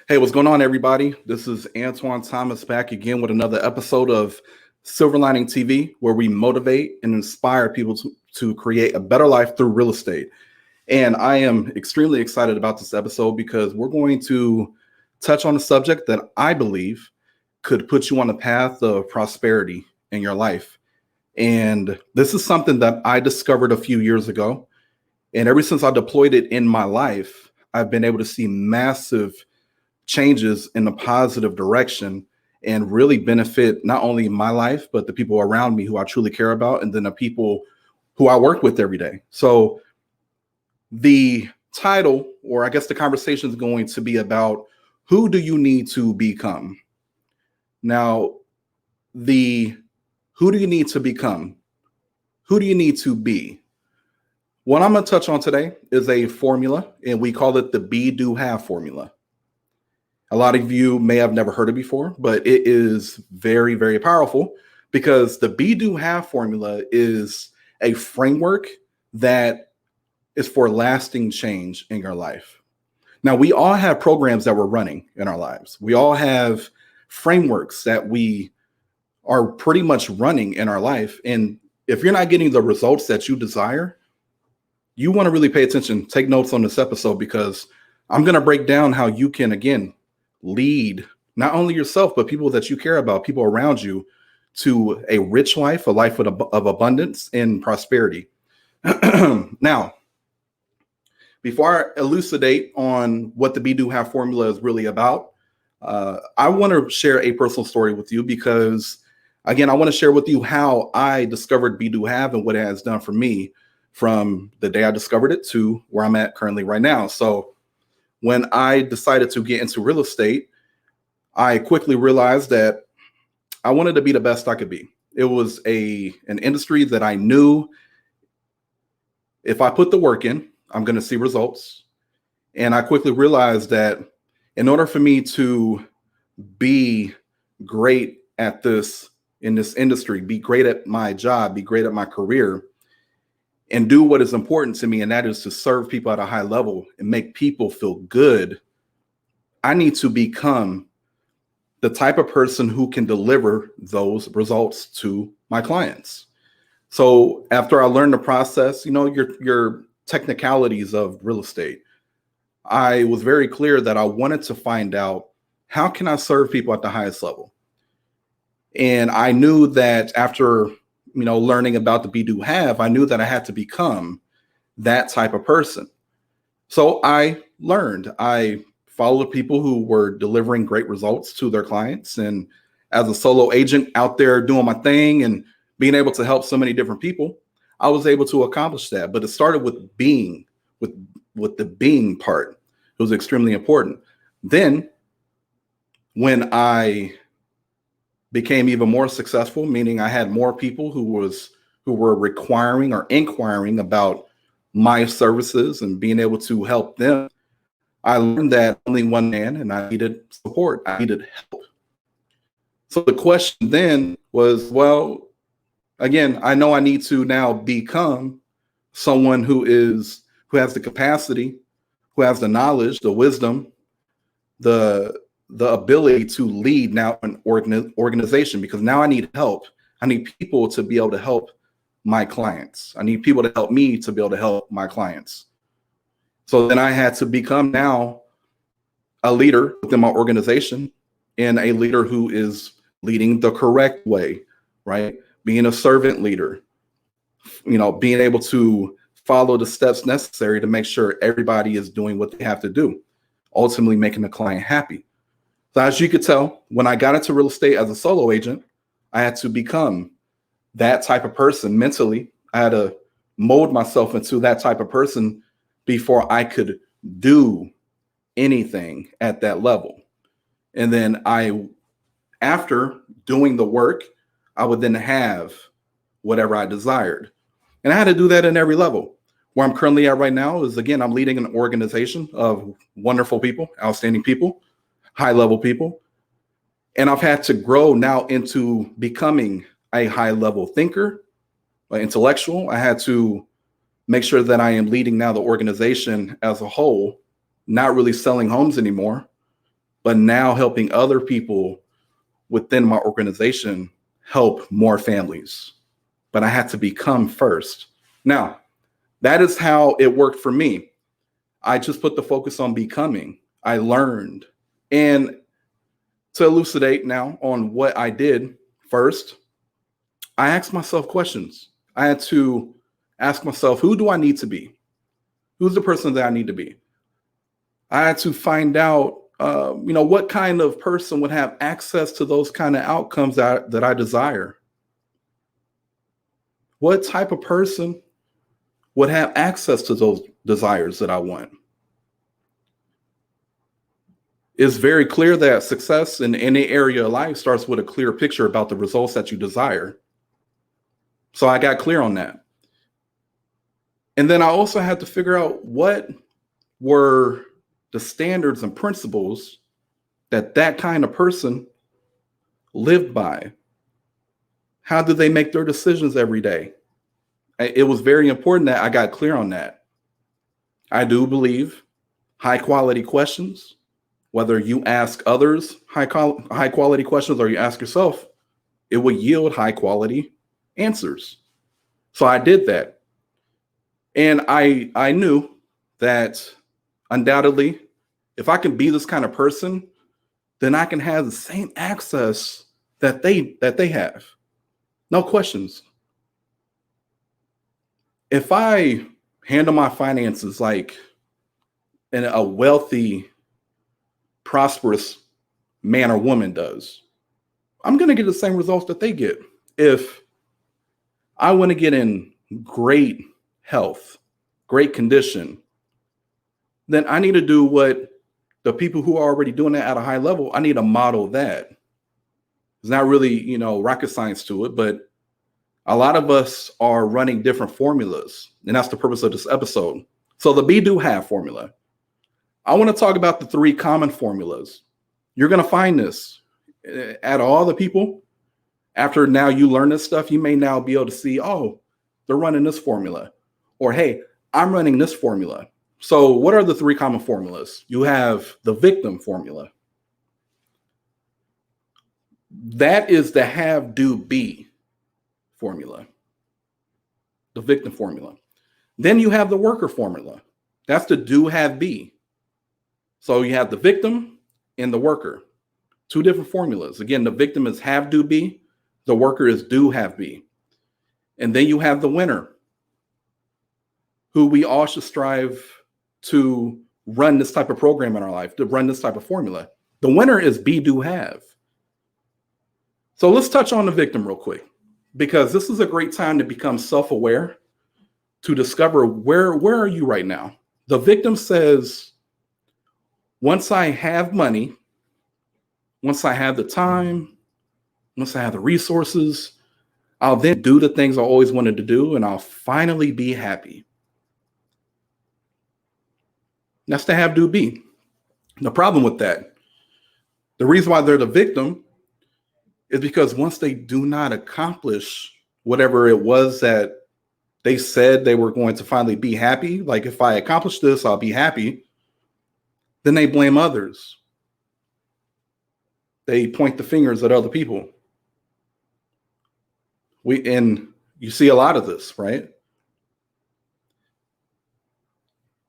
Hey, what's going on, everybody? This is Anthwon Thomas back again with another episode of Silver Lining TV, where we motivate and inspire people to create a better life through real estate. And I am extremely excited about this episode because we're going to touch on a subject that I believe could put you on the path of prosperity in your life. And this is something that I discovered a few years ago. And ever since I deployed it in my life, I've been able to see massive changes in a positive direction and really benefit not only my life, but the people around me who I truly care about, and then the people who I work with every day. So the title, or I guess the conversation, is going to be about who do you need to become? Now, who do you need to become? Who do you need to be? What I'm going to touch on today is a formula, and we call it the be, do, have formula. A lot of you may have never heard it before, but it is very, very powerful because the be, do, have formula is a framework that is for lasting change in your life. Now, we all have programs that we're running in our lives. We all have frameworks that we are pretty much running in our life. And if you're not getting the results that you desire, you want to really pay attention. Take notes on this episode because I'm going to break down how you can, again, lead not only yourself, but people that you care about, people around you, to a rich life, a life of abundance and prosperity. Now, before I elucidate on what the Be Do Have formula is really about, I want to share a personal story with you because, again, I want to share with you how I discovered Be Do Have and what it has done for me from the day I discovered it to where I'm at currently right now. So when I decided to get into real estate, I quickly realized that I wanted to be the best I could be. It was an industry that I knew if I put the work in, I'm going to see results. And I quickly realized that in order for me to be great at this in this industry, be great at my job, be great at my career, and do what is important to me, and that is to serve people at a high level and make people feel good, I need to become the type of person who can deliver those results to my clients. So after I learned the process, your technicalities of real estate, I was very clear that I wanted to find out, how can I serve people at the highest level? And I knew that after learning about the Be Do Have, I knew that I had to become that type of person. So I learned. I followed people who were delivering great results to their clients. And as a solo agent out there doing my thing and being able to help so many different people, I was able to accomplish that. But it started with being, with the being part. It was extremely important. Then when I became even more successful, meaning I had more people who were requiring or inquiring about my services and being able to help them, I learned that only one man, and I needed support. I needed help. So the question then was, well, again, I know I need to now become someone who has the capacity, who has the knowledge, the wisdom, the ability to lead now an organization, because now I need help. I need people to be able to help my clients. I need people to help me to be able to help my clients. So then I had to become now a leader within my organization, and a leader who is leading the correct way, right? Being a servant leader, being able to follow the steps necessary to make sure everybody is doing what they have to do, ultimately making the client happy. So as you could tell, when I got into real estate as a solo agent, I had to become that type of person mentally. I had to mold myself into that type of person before I could do anything at that level. And then after doing the work, I would then have whatever I desired. And I had to do that in every level. Where I'm currently at right now is, again, I'm leading an organization of wonderful people, outstanding people, high-level people. And I've had to grow now into becoming a high-level thinker, an intellectual. I had to make sure that I am leading now the organization as a whole, not really selling homes anymore, but now helping other people within my organization help more families. But I had to become first. Now, that is how it worked for me. I just put the focus on becoming. I learned. And to elucidate now on what I did first, I asked myself questions. I had to ask myself, who do I need to be? Who's the person that I need to be? I had to find out, what kind of person would have access to those kind of outcomes that I desire. What type of person would have access to those desires that I want? It's very clear that success in any area of life starts with a clear picture about the results that you desire. So I got clear on that. And then I also had to figure out what were the standards and principles that kind of person lived by. How do they make their decisions every day? It was very important that I got clear on that. I do believe high quality questions, whether you ask others high quality questions or you ask yourself, it will yield high quality answers. So I did that. And I knew that undoubtedly, if I can be this kind of person, then I can have the same access that they have. No questions. If I handle my finances like a wealthy, prosperous man or woman does, I'm going to get the same results that they get. If I want to get in great health, great condition, then I need to do what the people who are already doing that at a high level, I need to model that. It's not really, rocket science to it, but a lot of us are running different formulas, and that's the purpose of this episode. So the be, do, have formula. I want to talk about the 3 common formulas. You're going to find this at all the people. After now you learn this stuff, you may now be able to see, oh, they're running this formula. Or, hey, I'm running this formula. So what are the 3 common formulas? You have the victim formula. That is the have, do, be formula. The victim formula. Then you have the worker formula. That's the do, have, be. So you have the victim and the worker. 2 different formulas. Again, the victim is have, do, be. The worker is do, have, be. And then you have the winner, who we all should strive to run this type of program in our life, to run this type of formula. The winner is be, do, have. So let's touch on the victim real quick, because this is a great time to become self-aware, to discover where are you right now. The victim says, once I have money, once I have the time, once I have the resources, I'll then do the things I always wanted to do, and I'll finally be happy. That's the have, do, be. The problem with that, the reason why they're the victim is because once they do not accomplish whatever it was that they said they were going to finally be happy, like if I accomplish this, I'll be happy, then they blame others. They point the fingers at other people. And you see a lot of this, right?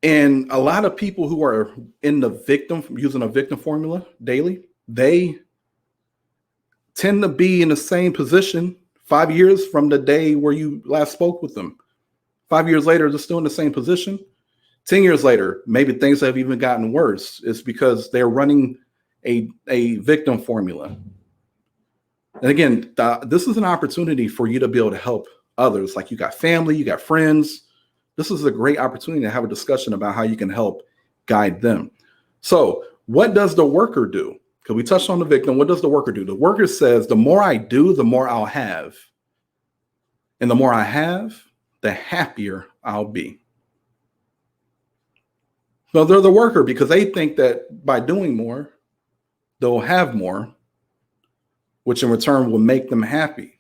And a lot of people who are in the victim, using a victim formula daily, they tend to be in the same position 5 years from the day where you last spoke with them. 5 years later, they're still in the same position. 10 years later, maybe things have even gotten worse. It's because they're running a victim formula. And again, this is an opportunity for you to be able to help others. Like you got family, you got friends. This is a great opportunity to have a discussion about how you can help guide them. So what does the worker do? Because we touched on the victim. What does the worker do? The worker says, the more I do, the more I'll have. And the more I have, the happier I'll be. So they're the worker because they think that by doing more, they'll have more, which in return will make them happy.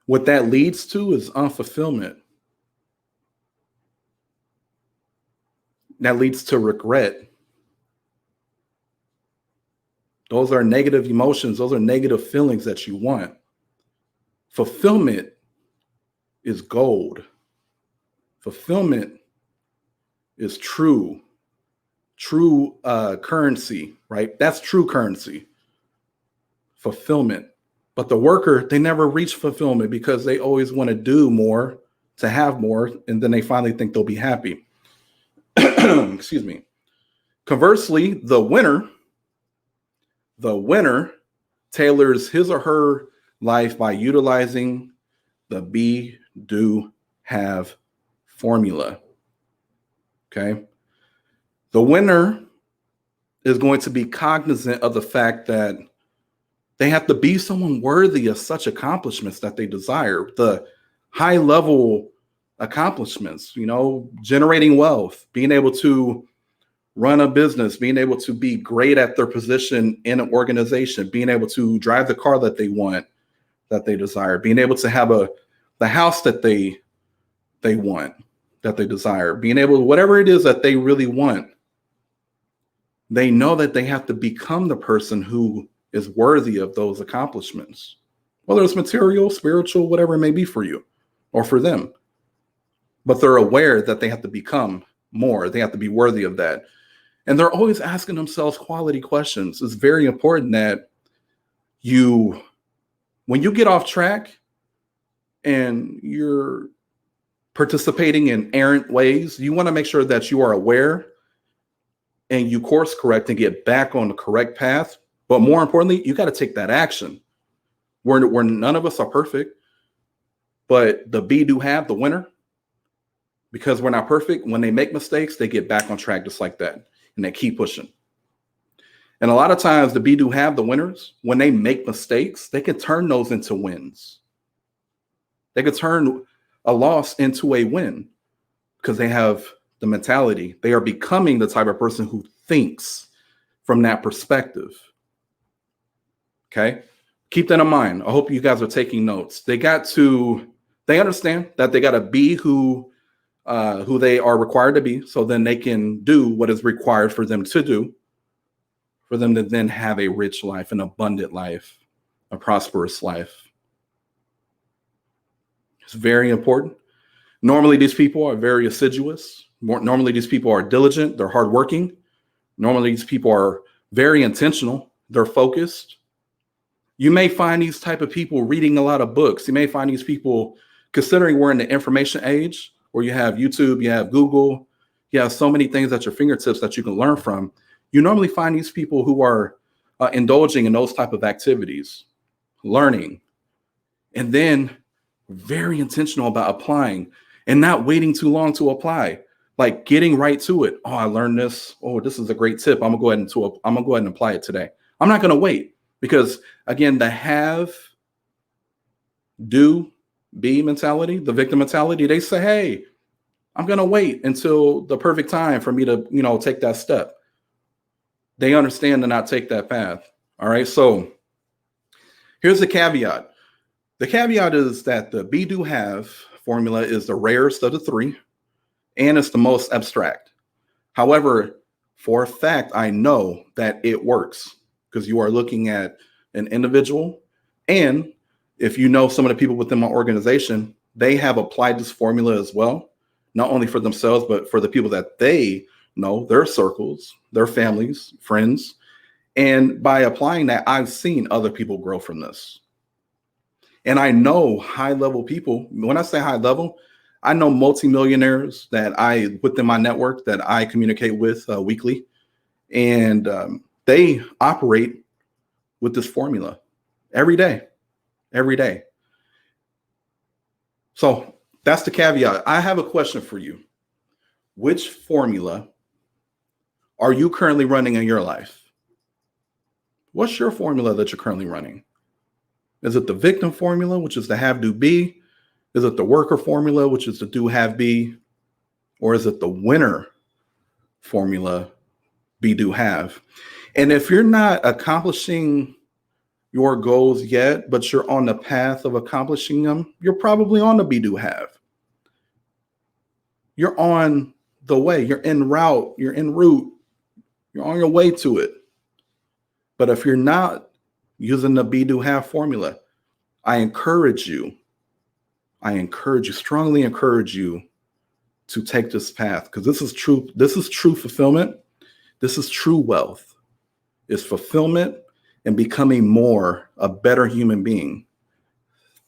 What that leads to is unfulfillment. That leads to regret. Those are negative emotions. Those are negative feelings that you want. Fulfillment is gold. Fulfillment is true currency, right? That's true currency, fulfillment. But the worker, they never reach fulfillment because they always want to do more, to have more, and then they finally think they'll be happy. Excuse me. Conversely, the winner tailors his or her life by utilizing the be, do, have formula. Okay. The winner is going to be cognizant of the fact that they have to be someone worthy of such accomplishments that they desire. The high level accomplishments, generating wealth, being able to run a business, being able to be great at their position in an organization, being able to drive the car that they want, that they desire, being able to have the house that they want, that they desire, being able to, whatever it is that they really want. They know that they have to become the person who is worthy of those accomplishments, whether it's material, spiritual, whatever it may be for you or for them. But they're aware that they have to become more. They have to be worthy of that. And they're always asking themselves quality questions. It's very important that when you get off track and you're participating in errant ways, you want to make sure that you are aware and you course correct and get back on the correct path. But more importantly, you got to take that action. We're none of us are perfect, but the be, do, have, the winner, because we're not perfect, when they make mistakes, they get back on track just like that. And they keep pushing. And a lot of times the be, do, have, the winners, when they make mistakes, they can turn those into wins. They could turn a loss into a win because they have the mentality. They are becoming the type of person who thinks from that perspective. Okay. Keep that in mind. I hope you guys are taking notes. They understand that they got to be who they are required to be. So then they can do what is required for them to do, for them to then have a rich life, an abundant life, a prosperous life. It's very important. Normally, these people are very assiduous. Normally, these people are diligent. They're hardworking. Normally, these people are very intentional. They're focused. You may find these type of people reading a lot of books. You may find these people, considering we're in the information age, where you have YouTube, you have Google, you have so many things at your fingertips that you can learn from. You normally find these people who are indulging in those type of activities, learning, and then very intentional about applying and not waiting too long to apply, like getting right to it. Oh, I learned this. Oh, this is a great tip. I'm gonna go ahead and apply it today. I'm not gonna wait, because again, the have, do, be mentality, the victim mentality, they say, hey, I'm going to wait until the perfect time for me to, take that step. They understand to not take that path. All right. So here's the caveat. The caveat is that the be, do, have formula is the rarest of the three, and it's the most abstract. However, for a fact, I know that it works because you are looking at an individual. And if you know some of the people within my organization, they have applied this formula as well, not only for themselves, but for the people that they know, their circles, their families, friends. And by applying that, I've seen other people grow from this. And I know high level people. When I say high level, I know multimillionaires that within my network that I communicate with weekly. And they operate with this formula every day. So that's the caveat. I have a question for you. Which formula are you currently running in your life? What's your formula that you're currently running? Is it the victim formula, which is the have, do, be? Is it the worker formula, which is the do, have, be? Or is it the winner formula, be, do, have? And if you're not accomplishing your goals yet, but you're on the path of accomplishing them, you're probably on the be, do, have. You're on the way, you're en route, you're en route, you're on your way to it. But if you're not using the be, do, have formula, I strongly encourage you to take this path, because this is true. This is true fulfillment. This is true wealth. It's fulfillment and becoming a better human being,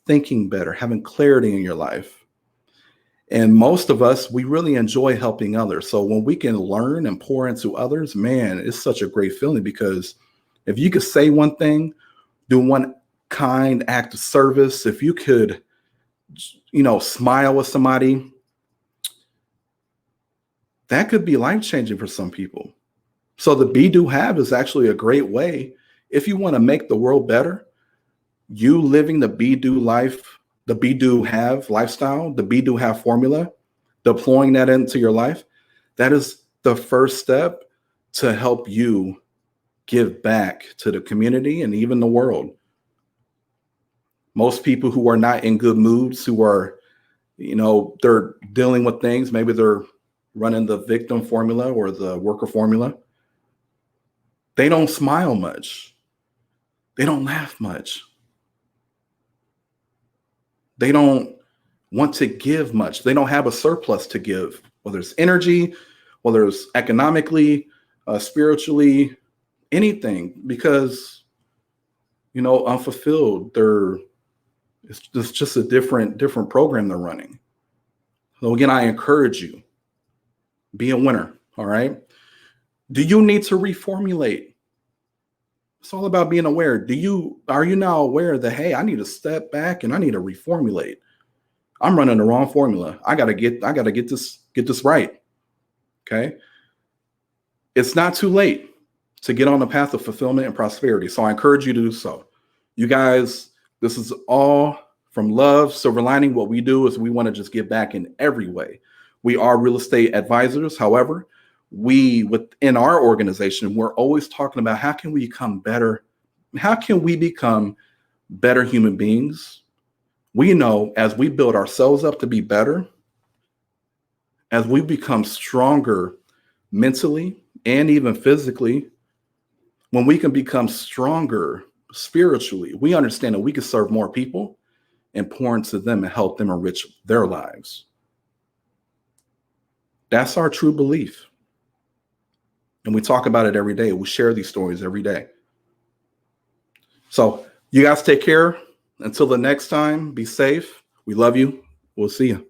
thinking better, having clarity in your life. And most of us, we really enjoy helping others. So when we can learn and pour into others, man, it's such a great feeling, because if you could say one thing, do one kind act of service, if you could, smile with somebody, that could be life-changing for some people. So the be, do, have is actually a great way. If you want to make the world better, you living the be, do life, the be, do, have lifestyle, the be, do, have formula, deploying that into your life, that is the first step to help you give back to the community and even the world. Most people who are not in good moods, who are, they're dealing with things, maybe they're running the victim formula or the worker formula, they don't smile much. They don't laugh much. They don't want to give much. They don't have a surplus to give, whether it's energy, whether it's economically, spiritually, anything, because, unfulfilled. It's just a different program they're running. So again, I encourage you, be a winner. All right. Do you need to reformulate? It's all about being aware. Are you now aware that, hey, I need to step back and I need to reformulate? I'm running the wrong formula. I gotta get this right. Okay. It's not too late to get on the path of fulfillment and prosperity. So I encourage you to do so. You guys, this is all from love. Silver lining. What we do is we want to just give back in every way. We are real estate advisors. However, within our organization, we're always talking about how can we become better? How can we become better human beings? We know as we build ourselves up to be better, as we become stronger mentally and even physically, when we can become stronger spiritually, we understand that we can serve more people and pour into them and help them enrich their lives. That's our true belief. And we talk about it every day. We share these stories every day. So you guys take care. Until the next time, be safe. We love you. We'll see you.